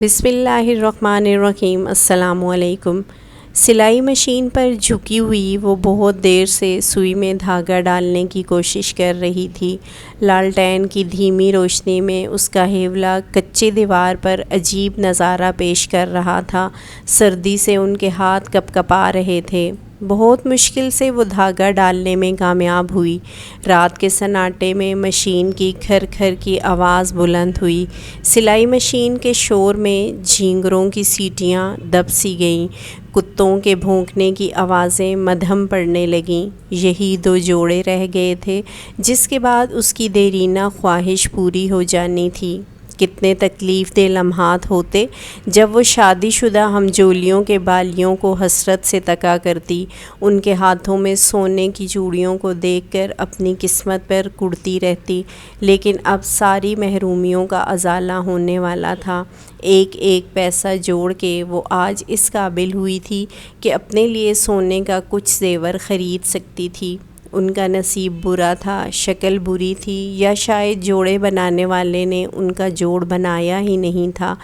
بسم اللہ الرحمن الرحیم۔ السلام علیکم۔ سلائی مشین پر جھکی ہوئی وہ بہت دیر سے سوئی میں دھاگا ڈالنے کی کوشش کر رہی تھی۔ لالٹین کی دھیمی روشنی میں اس کا ہیولہ کچی دیوار پر عجیب نظارہ پیش کر رہا تھا۔ سردی سے ان کے ہاتھ کپ کپا رہے تھے۔ بہت مشکل سے وہ دھاگا ڈالنے میں کامیاب ہوئی۔ رات کے سناٹے میں مشین کی کھر کھر کی آواز بلند ہوئی۔ سلائی مشین کے شور میں جھینگروں کی سیٹیاں دب سی گئیں، کتوں کے بھونکنے کی آوازیں مدھم پڑنے لگیں۔ یہی دو جوڑے رہ گئے تھے جس کے بعد اس کی دیرینہ خواہش پوری ہو جانی تھی۔ کتنے تکلیف دہ لمحات ہوتے جب وہ شادی شدہ ہمجولیوں کے بالیوں کو حسرت سے تکا کرتی، ان کے ہاتھوں میں سونے کی چوڑیوں کو دیکھ کر اپنی قسمت پر کڑتی رہتی۔ لیکن اب ساری محرومیوں کا ازالہ ہونے والا تھا۔ ایک ایک پیسہ جوڑ کے وہ آج اس قابل ہوئی تھی کہ اپنے لیے سونے کا کچھ زیور خرید سکتی تھی۔ ان کا نصیب برا تھا، شکل بری تھی، یا شاید جوڑے بنانے والے نے ان کا جوڑ بنایا ہی نہیں تھا۔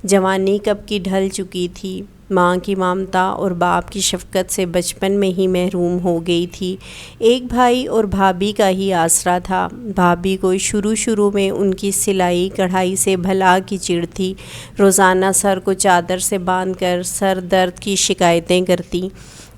جوانی کب کی ڈھل چکی تھی، ماں کی ممتا اور باپ کی شفقت سے بچپن میں ہی محروم ہو گئی تھی۔ ایک بھائی اور بھابھی کا ہی آسرا تھا۔ بھابھی کو شروع میں ان کی سلائی کڑھائی سے بھلا کی چڑ تھی۔ روزانہ سر کو چادر سے باندھ کر سر درد کی شکایتیں کرتی،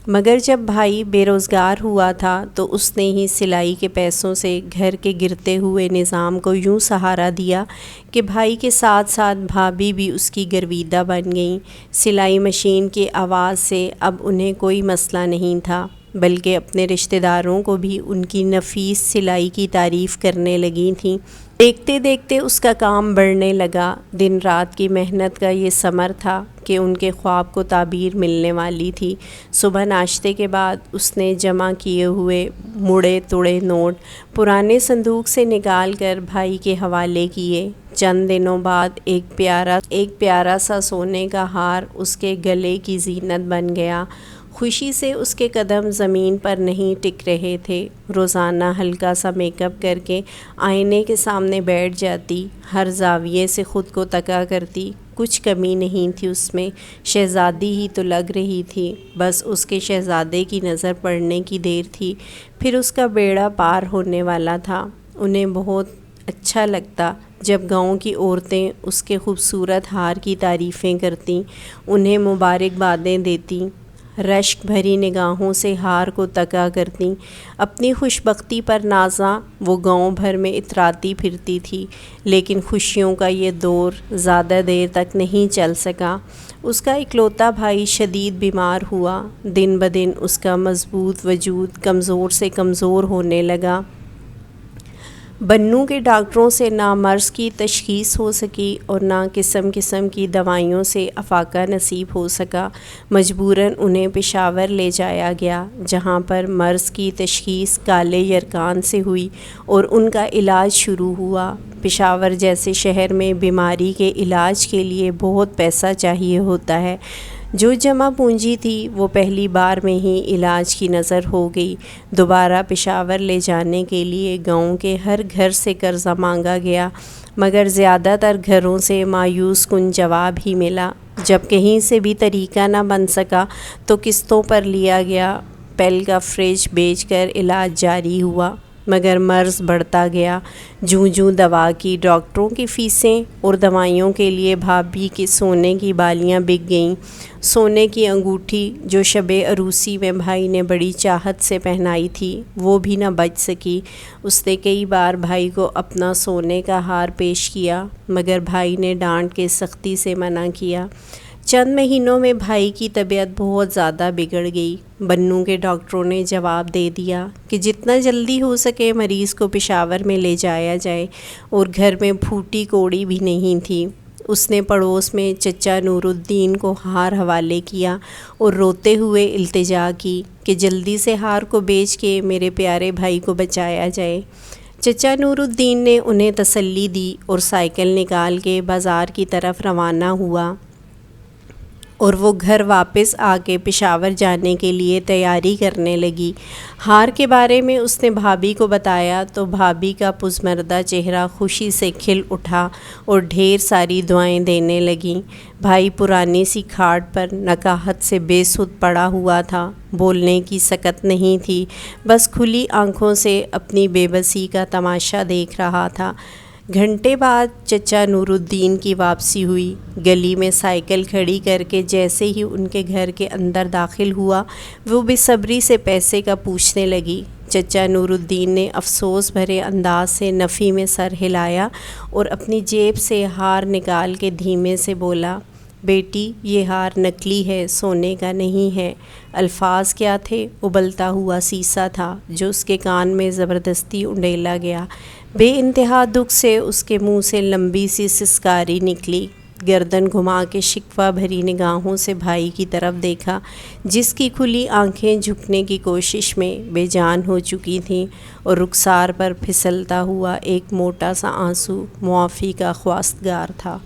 مگر جب بھائی بے روزگار ہوا تھا تو اس نے ہی سلائی کے پیسوں سے گھر کے گرتے ہوئے نظام کو یوں سہارا دیا کہ بھائی کے ساتھ ساتھ بھابھی بھی اس کی گرویدہ بن گئیں۔ سلائی مشین کی آواز سے اب انہیں کوئی مسئلہ نہیں تھا، بلکہ اپنے رشتہ داروں کو بھی ان کی نفیس سلائی کی تعریف کرنے لگی تھیں۔ دیکھتے دیکھتے اس کا کام بڑھنے لگا۔ دن رات کی محنت کا یہ ثمر تھا کہ ان کے خواب کو تعبیر ملنے والی تھی۔ صبح ناشتے کے بعد اس نے جمع کیے ہوئے مڑے توڑے نوٹ پرانے صندوق سے نکال کر بھائی کے حوالے کیے۔ چند دنوں بعد ایک پیارا سا سونے کا ہار اس کے گلے کی زینت بن گیا۔ خوشی سے اس کے قدم زمین پر نہیں ٹک رہے تھے۔ روزانہ ہلکا سا میک اپ کر کے آئینے کے سامنے بیٹھ جاتی، ہر زاویے سے خود کو تکا کرتی۔ کچھ کمی نہیں تھی اس میں، شہزادی ہی تو لگ رہی تھی۔ بس اس کے شہزادے کی نظر پڑنے کی دیر تھی، پھر اس کا بیڑا پار ہونے والا تھا۔ انہیں بہت اچھا لگتا جب گاؤں کی عورتیں اس کے خوبصورت ہار کی تعریفیں کرتیں، انہیں مبارکبادیں دیتیں، رشک بھری نگاہوں سے ہار کو تکا کرتیں۔ اپنی خوش بختی پر نازاں وہ گاؤں بھر میں اتراتی پھرتی تھی، لیکن خوشیوں کا یہ دور زیادہ دیر تک نہیں چل سکا۔ اس کا اکلوتا بھائی شدید بیمار ہوا۔ دن بدن اس کا مضبوط وجود کمزور سے کمزور ہونے لگا۔ بنوں کے ڈاکٹروں سے نہ مرض کی تشخیص ہو سکی اور نہ قسم قسم کی دوائیوں سے افاقہ نصیب ہو سکا۔ مجبوراً انہیں پشاور لے جایا گیا، جہاں پر مرض کی تشخیص کالے یرکان سے ہوئی اور ان کا علاج شروع ہوا۔ پشاور جیسے شہر میں بیماری کے علاج کے لیے بہت پیسہ چاہیے ہوتا ہے۔ جو جمع پونجی تھی وہ پہلی بار میں ہی علاج کی نظر ہو گئی۔ دوبارہ پشاور لے جانے کے لیے گاؤں کے ہر گھر سے قرضہ مانگا گیا، مگر زیادہ تر گھروں سے مایوس کن جواب ہی ملا۔ جب کہیں سے بھی طریقہ نہ بن سکا تو قسطوں پر لیا گیا پیل کا فریج بیچ کر علاج جاری ہوا، مگر مرض بڑھتا گیا۔ جوں دوا کی ڈاکٹروں کی فیسیں اور دوائیوں کے لیے بھابھی کی سونے کی بالیاں بک گئیں۔ سونے کی انگوٹھی جو شب عروسی میں بھائی نے بڑی چاہت سے پہنائی تھی وہ بھی نہ بچ سکی۔ اس نے کئی بار بھائی کو اپنا سونے کا ہار پیش کیا، مگر بھائی نے ڈانٹ کے سختی سے منع کیا۔ چند مہینوں میں بھائی کی طبیعت بہت زیادہ بگڑ گئی۔ بنوں کے ڈاکٹروں نے جواب دے دیا کہ جتنا جلدی ہو سکے مریض کو پشاور میں لے جایا جائے، اور گھر میں پھوٹی کوڑی بھی نہیں تھی۔ اس نے پڑوس میں چچا نور الدین کو ہار حوالے کیا اور روتے ہوئے التجا کی کہ جلدی سے ہار کو بیچ کے میرے پیارے بھائی کو بچایا جائے۔ چچا نور الدین نے انہیں تسلی دی اور سائیکل نکال کے بازار کی طرف روانہ ہوا۔ اور وہ گھر واپس آ کے پشاور جانے کے لیے تیاری کرنے لگی۔ ہار کے بارے میں اس نے بھابھی کو بتایا تو بھابھی کا پزمردہ چہرہ خوشی سے کھل اٹھا اور ڈھیر ساری دعائیں دینے لگیں۔ بھائی پرانی سی کھاٹ پر نکاہت سے بے سدھ پڑا ہوا تھا، بولنے کی سکت نہیں تھی، بس کھلی آنکھوں سے اپنی بے بسی کا تماشا دیکھ رہا تھا۔ گھنٹے بعد چچا نور الدین کی واپسی ہوئی۔ گلی میں سائیکل کھڑی کر کے جیسے ہی ان کے گھر کے اندر داخل ہوا، وہ بے صبری سے پیسے کا پوچھنے لگی۔ چچا نور الدین نے افسوس بھرے انداز سے نفی میں سر ہلایا اور اپنی جیب سے ہار نکال کے دھیمے سے بولا، بیٹی یہ ہار نکلی ہے، سونے کا نہیں ہے۔ الفاظ کیا تھے؟ ابلتا ہوا سیسا تھا جو اس کے کان میں زبردستی انڈیلا گیا۔ بے انتہا دکھ سے اس کے منہ سے لمبی سی سسکاری نکلی۔ گردن گھما کے شکوہ بھری نگاہوں سے بھائی کی طرف دیکھا، جس کی کھلی آنکھیں جھکنے کی کوشش میں بے جان ہو چکی تھیں، اور رخسار پر پھسلتا ہوا ایک موٹا سا آنسو معافی کا خواستگار تھا۔